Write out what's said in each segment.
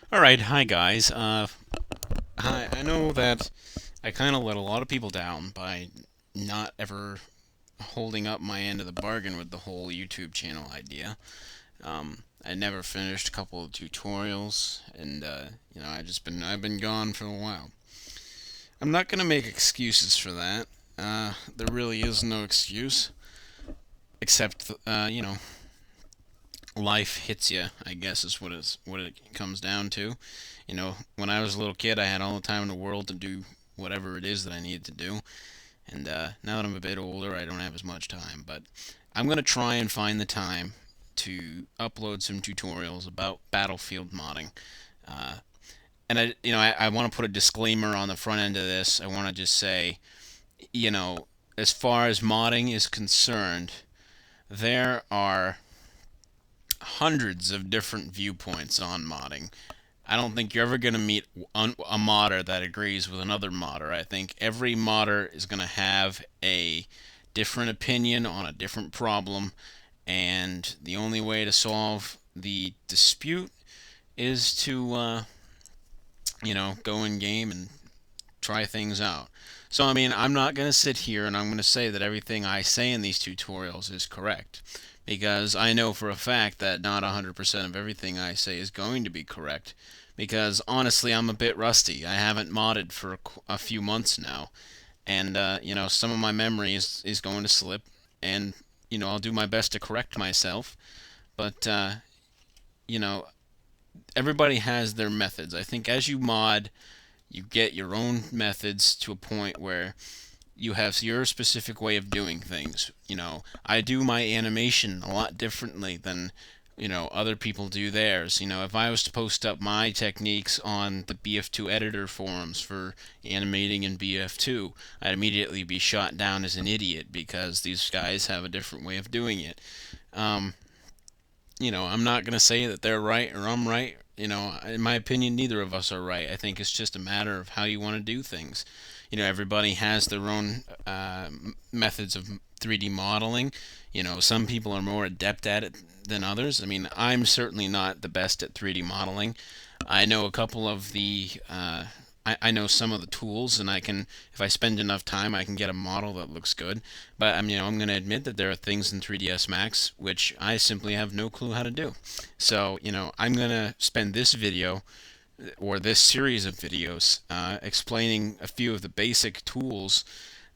All right, hi guys. Hi. I know that I kind of let a lot of people down by not ever holding up my end of the bargain with the whole YouTube channel idea. I never finished a couple of tutorials, and I've been gone for a while. I'm not gonna make excuses for that. There really is no excuse, except life hits you. I guess is what it comes down to. When I was a little kid, I had all the time in the world to do whatever it is that I needed to do. And now that I'm a bit older, I don't have as much time. But I'm going to try and find the time to upload some tutorials about Battlefield modding. Uh, I want to put a disclaimer on the front end of this. I want to just say, you know, as far as modding is concerned, there are hundreds of different viewpoints on modding. I don't think you're ever going to meet a modder that agrees with another modder. I think every modder is going to have a different opinion on a different problem, and the only way to solve the dispute is to, go in game and try things out. So, I mean, I'm not going to sit here and I'm going to say that everything I say in these tutorials is correct, because I know for a fact that not 100% of everything I say is going to be correct, because honestly, I'm a bit rusty. I haven't modded for a few months now, and, some of my memory is going to slip, and, I'll do my best to correct myself, but, you know, everybody has their methods. I think as you mod, you get your own methods to a point where you have your specific way of doing things. I do my animation a lot differently than other people do theirs. If I was to post up my techniques on the BF2 editor forums for animating in BF2, I'd immediately be shot down as an idiot because these guys have a different way of doing it. Um, I'm not going to say that they're right or I'm right. In my opinion, neither of us are right. I think it's just a matter of how you want to do things. Everybody has their own methods of 3D modeling. Some people are more adept at it than others. I mean, I'm certainly not the best at 3D modeling. I know a couple of the I know some of the tools, and if I spend enough time, I can get a model that looks good. But I'm going to admit that there are things in 3ds Max which I simply have no clue how to do. So, I'm going to spend this video or this series of videos explaining a few of the basic tools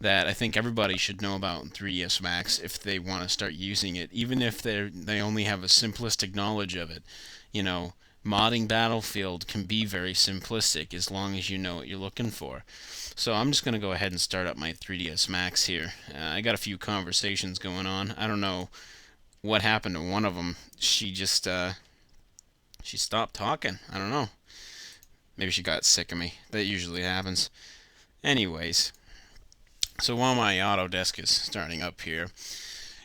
that I think everybody should know about in 3ds Max if they want to start using it, even if they only have a simplistic knowledge of it. You know, Modding Battlefield can be very simplistic as long as you know what you're looking for. So I'm just going to go ahead and start up my 3ds Max here. I got a few conversations going on. I don't know what happened to one of them. She stopped talking. I don't know. Maybe she got sick of me. That usually happens. Anyways, so while my Autodesk is starting up here,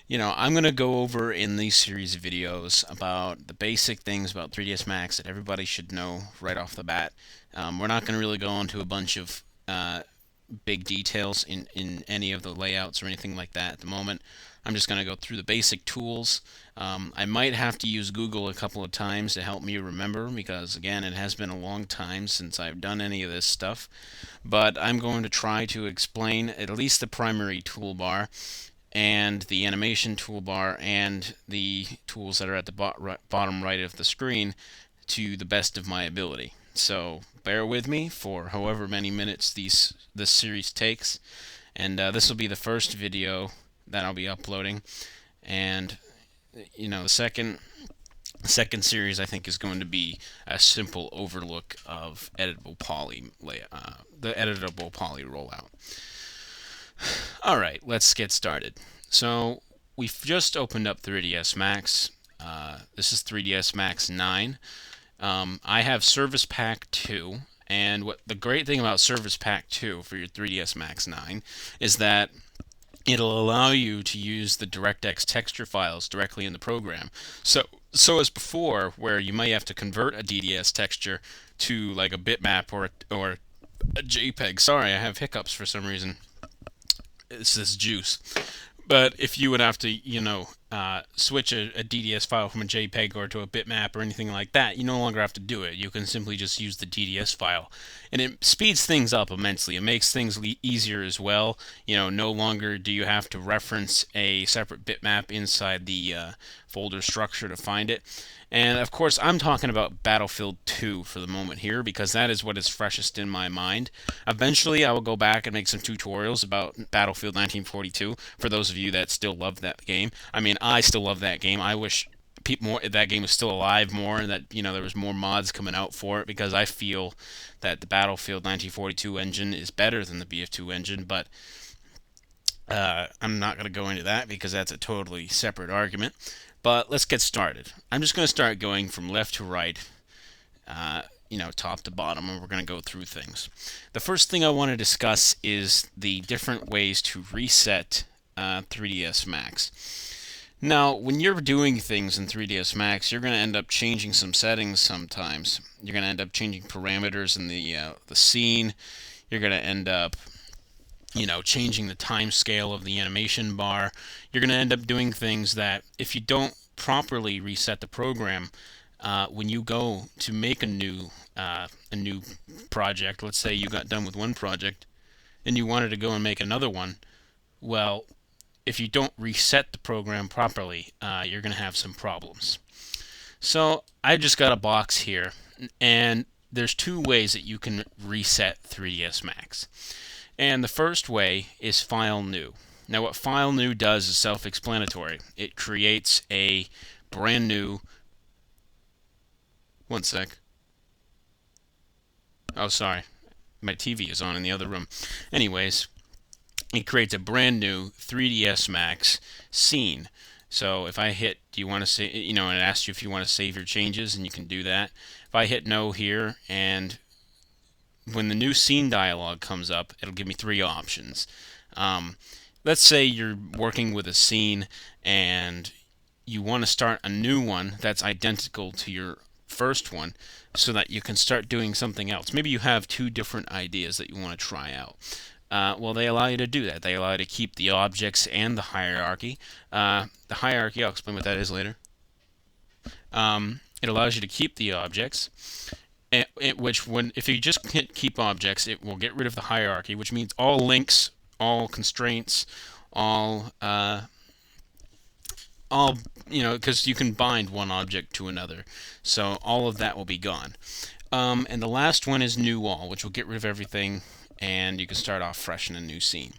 I'm going to go over in these series of videos about the basic things about 3ds Max that everybody should know right off the bat. We're not going to really go into a bunch of big details in any of the layouts or anything like that at the moment. I'm just going to go through the basic tools. I might have to use Google a couple of times to help me remember because, again, it has been a long time since I've done any of this stuff. But I'm going to try to explain at least the primary toolbar and the animation toolbar and the tools that are at the bottom right of the screen to the best of my ability. So bear with me for however many minutes this series takes, and this will be the first video that I'll be uploading. And the second series I think is going to be a simple overlook of the editable poly rollout. All right, let's get started. So we've just opened up 3ds Max. This is 3ds Max 9. I have Service Pack 2, and what the great thing about Service Pack 2 for your 3ds Max 9 is that it'll allow you to use the DirectX texture files directly in the program. So as before, where you might have to convert a DDS texture to like a bitmap or a JPEG. Sorry, I have hiccups for some reason. It's this juice. But if you would have to, switch a DDS file from a JPEG or to a bitmap or anything like that, you no longer have to do it. You can simply just use the DDS file, and it speeds things up immensely. It makes things easier as well. No longer do you have to reference a separate bitmap inside the folder structure to find it. And of course, I'm talking about Battlefield 2 for the moment here because that is what is freshest in my mind. Eventually, I will go back and make some tutorials about Battlefield 1942 for those of you that still love that game. I mean, I still love that game. I wish that game was still alive more, and that there was more mods coming out for it, because I feel that the Battlefield 1942 engine is better than the BF2 engine. But I'm not going to go into that because that's a totally separate argument. But let's get started. I'm just going to start going from left to right, top to bottom, and we're going to go through things. The first thing I want to discuss is the different ways to reset 3ds Max. Now, when you're doing things in 3ds Max, you're going to end up changing some settings sometimes. You're going to end up changing parameters in the scene. You're going to end up changing the time scale of the animation bar. You're going to end up doing things that, if you don't properly reset the program, when you go to make a new project, let's say you got done with one project and you wanted to go and make another one, well, if you don't reset the program properly, you're going to have some problems. So I just got a box here, and there's two ways that you can reset 3ds Max. And the first way is File New. Now, what File New does is self-explanatory. It creates a brand new... One sec. Oh, sorry. My TV is on in the other room. Anyways, it creates a brand new 3ds Max scene. So if I hit, do you want to say, and it asks you if you want to save your changes, and you can do that. If I hit no here, and when the new scene dialog comes up, it'll give me three options. Let's say you're working with a scene and you want to start a new one that's identical to your first one so that you can start doing something else. Maybe you have two different ideas that you want to try out. Well, they allow you to do that. They allow you to keep the objects and the hierarchy. The hierarchy, I'll explain what that is later. It allows you to keep the objects, if you just hit keep objects, it will get rid of the hierarchy, which means all links, all constraints, because you can bind one object to another. So all of that will be gone. And the last one is New All, which will get rid of everything, and you can start off fresh in a new scene.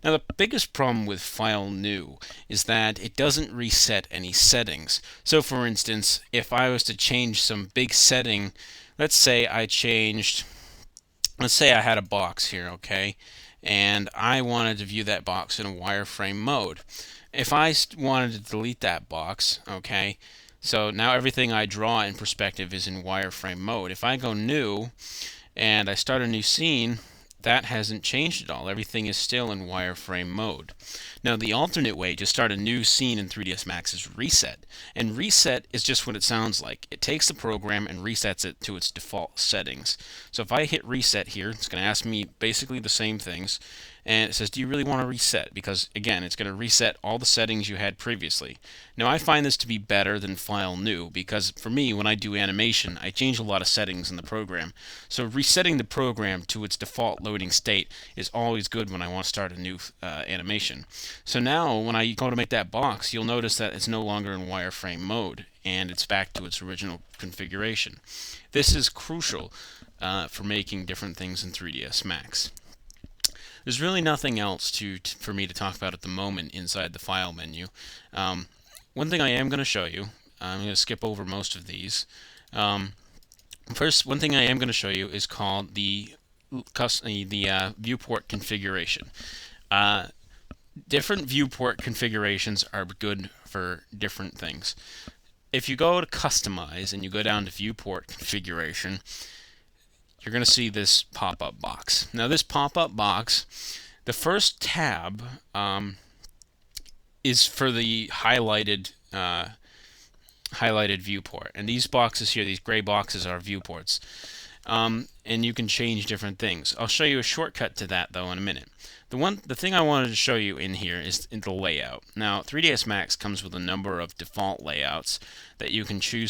Now, the biggest problem with File New is that it doesn't reset any settings. So, for instance, if I was to change some big setting, let's say I had a box here, okay, and I wanted to view that box in a wireframe mode. If I wanted to delete that box, okay, so now everything I draw in perspective is in wireframe mode. If I go new and I start a new scene, that hasn't changed at all. Everything is still in wireframe mode. Now, the alternate way to start a new scene in 3ds Max is reset. And reset is just what it sounds like. It takes the program and resets it to its default settings. So if I hit reset here, it's going to ask me basically the same things. And it says, do you really want to reset? Because, again, it's going to reset all the settings you had previously. Now, I find this to be better than File New because, for me, when I do animation, I change a lot of settings in the program. So resetting the program to its default loading state is always good when I want to start a new animation. So now, when I go to make that box, you'll notice that it's no longer in wireframe mode, and it's back to its original configuration. This is crucial for making different things in 3ds Max. There's really nothing else for me to talk about at the moment inside the file menu. One thing I am going to show you, I'm going to skip over most of these. First, one thing I am going to show you is called the viewport configuration. Different viewport configurations are good for different things. If you go to Customize and you go down to Viewport Configuration, you're going to see this pop-up box. Now, this pop-up box, the first tab is for the highlighted viewport, and these boxes here, these gray boxes, are viewports. and you can change different things. I'll show you a shortcut to that though in a minute. The thing I wanted to show you in here is in the layout. Now 3ds Max comes with a number of default layouts that you can choose